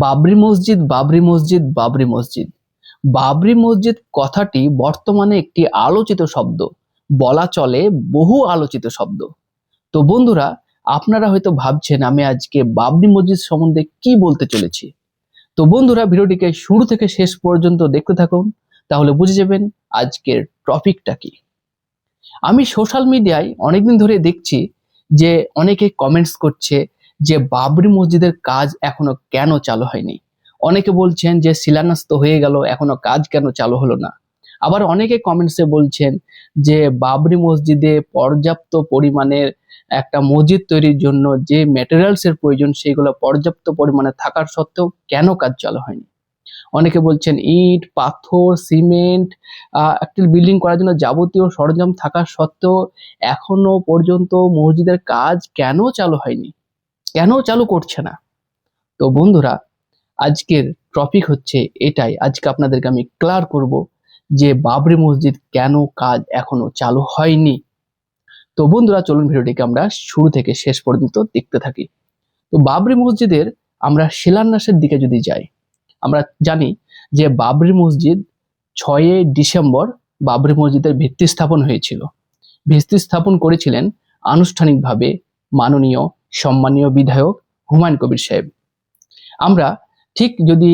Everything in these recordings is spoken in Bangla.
বাবরি মসজিদ, বাবরি মসজিদ, বাবরি মসজিদ। বাবরি মসজিদ কথাটি বর্তমানে একটি আলোচিত শব্দ, বলা চলে বহু আলোচিত শব্দ। তো বন্ধুরা, আপনারা হয়তো ভাবছেন আমি আজকে বাবরি মসজিদ সম্বন্ধে কি বলতে চলেছি। তো বন্ধুরা, ভিডিওটিকে শুরু থেকে শেষ পর্যন্ত দেখতে থাকুন, তাহলে বুঝে যাবেন আজকের টপিকটা কি। আমি সোশ্যাল মিডিয়ায় অনেকদিন ধরে দেখছি যে অনেকে কমেন্টস করছে যে বাবরি মসজিদের কাজ এখনো কেন চালু হয়নি। অনেকে বলছেন যে শিলান্যাস তো হয়ে গেল, এখনো কাজ কেন চালু হলো না। আবার অনেকে কমেন্টসে বলছেন যে বাবরি মসজিদে পর্যাপ্ত পরিমাণের একটা মসজিদ তৈরির জন্য যে ম্যাটেরিয়ালস এর প্রয়োজন সেগুলো পর্যাপ্ত পরিমাণে থাকার সত্ত্বেও কেন কাজ চালু হয়নি। অনেকে বলছেন ইট, পাথর, সিমেন্ট, একটি বিল্ডিং করার জন্য যাবতীয় সরঞ্জাম থাকা সত্ত্বেও এখনো পর্যন্ত মসজিদের কাজ কেন চালু হয়নি, কেন চালু করছে না। তো বন্ধুরা, আজকের টপিক হচ্ছে এটাই। আজকে আপনাদেরকে আমি ক্লিয়ার করব যে বাবরি মসজিদ কেন কাজ এখনো চালু হয়নি। তো বন্ধুরা, চলুন ভিডিওটিকে আমরা শুরু থেকে শেষ পর্যন্ত দেখতে থাকি। তো বাবরি মসজিদের আমরা শিলান্যাসের দিকে যদি যাই, আমরা জানি যে বাবরি মসজিদ 6 ডিসেম্বর বাবরি মসজিদের ভিত্তি স্থাপন হয়েছিল। ভিত্তি স্থাপন করেছিলেন আনুষ্ঠানিকভাবে মাননীয় সম্মানীয় বিধায়ক হুমায়ুন কবির সাহেব। আমরা ঠিক যদি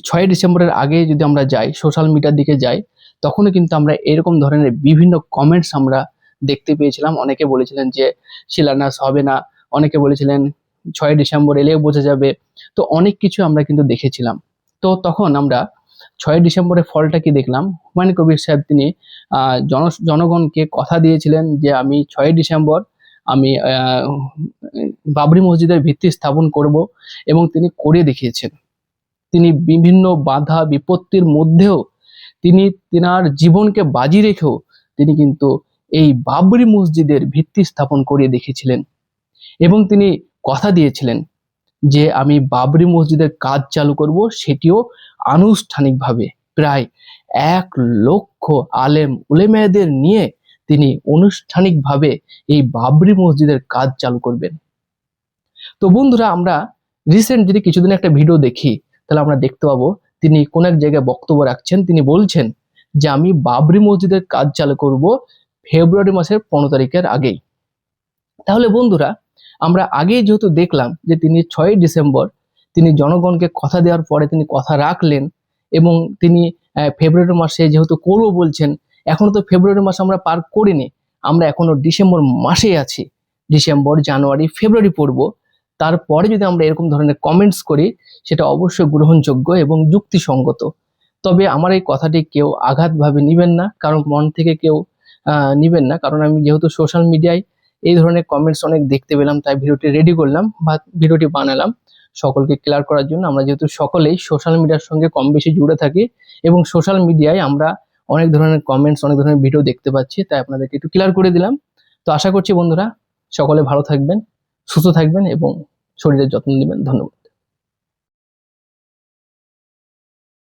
6 ডিসেম্বরের আগে যদি আমরা যাই, সোশ্যাল মিডিয়ার দিকে যাই, তখনও কিন্তু আমরা এরকম ধরনের বিভিন্ন কমেন্টস আমরা দেখতে পেয়েছিলাম। অনেকে বলেছিলেন যে শিলান্যাস হবে না, অনেকে বলেছিলেন 6 ডিসেম্বর এলেও বোঝা যাবে। তো অনেক কিছু আমরা কিন্তু দেখেছিলাম। তো তখন আমরা 6 ডিসেম্বরের ফলটা কি দেখলাম, হুমায়ুন কবির সাহেব তিনি জনগণকে কথা দিয়েছিলেন যে আমি 6 ডিসেম্বর আমি বাবরি মসজিদের ভিত্তি স্থাপন করব, এবং তিনি করে দেখিয়েছেন। তিনি বিভিন্ন বাধা বিপত্তির মধ্যেও তিনি তিনার জীবনকে বাজি রেখেও তিনি কিন্তু এই বাবরি মসজিদের ভিত্তি স্থাপন করে দেখিয়েছিলেন। এবং তিনি কথা দিয়েছিলেন যে আমি বাবরি মসজিদের কাজ চালু করব, সেটিও আনুষ্ঠানিকভাবে। প্রায় 1,00,000 আলেম উলেমাদের নিয়ে তিনি আনুষ্ঠানিকভাবে এই বাবরি মসজিদের কাজ চালু করবেন। তো বন্ধুরা, আমরা রিসেন্ট যদি কিছুদিন একটা ভিডিও দেখি, তাহলে আমরা দেখতে পাবো তিনি কোন এক জায়গায় বক্তব্য রাখছেন। তিনি বলছেন যে আমি বাবরি মসজিদের কাজ চালু করব ফেব্রুয়ারি মাসের 15 তারিখের আগেই। তাহলে বন্ধুরা, আমরা আগেই যেহেতু দেখলাম যে তিনি 6 ডিসেম্বর তিনি জনগণকে কথা দেওয়ার পরে তিনি কথা রাখলেন, এবং তিনি ফেব্রুয়ারি মাসে যেহেতু করবো বলছেন, এখনো তো ফেব্রুয়ারি মাস আমরা পার করিনি, আমরা এখনো ডিসেম্বর মাসেই আছি। ডিসেম্বর, জানুয়ারি, ফেব্রুয়ারি পড়বো। তারপরে যদি আমরা এরকম ধরনের কমেন্টস করি, সেটা অবশ্যই গ্রহণযোগ্য এবং যুক্তিসঙ্গত। তবে আমার এই কথাটি কেউ আঘাতভাবে নিবেন না, কারণ মন থেকে কেউ নিবেন না, কারণ আমি যেহেতু সোশ্যাল মিডিয়ায় এই ধরনের কমেন্টস অনেক দেখতে পেলাম, তাই ভিডিওটি রেডি করলাম বা ভিডিওটি বানালাম সকলকে ক্লিয়ার করার জন্য। আমরা যেহেতু সকলেই সোশ্যাল মিডিয়ার সঙ্গে কম বেশি জুড়ে থাকি, এবং সোশ্যাল মিডিয়ায় আমরা অনেক ধরনের কমেন্টস, অনেক ধরনের ভিডিও দেখতে পাচ্ছি, তাই আপনাদেরকে একটু ক্লিয়ার করে দিলাম। তো আশা করছি বন্ধুরা সকলে ভালো থাকবেন, সুস্থ থাকবেন এবং শরীরের যত্ন নেবেন। ধন্যবাদ।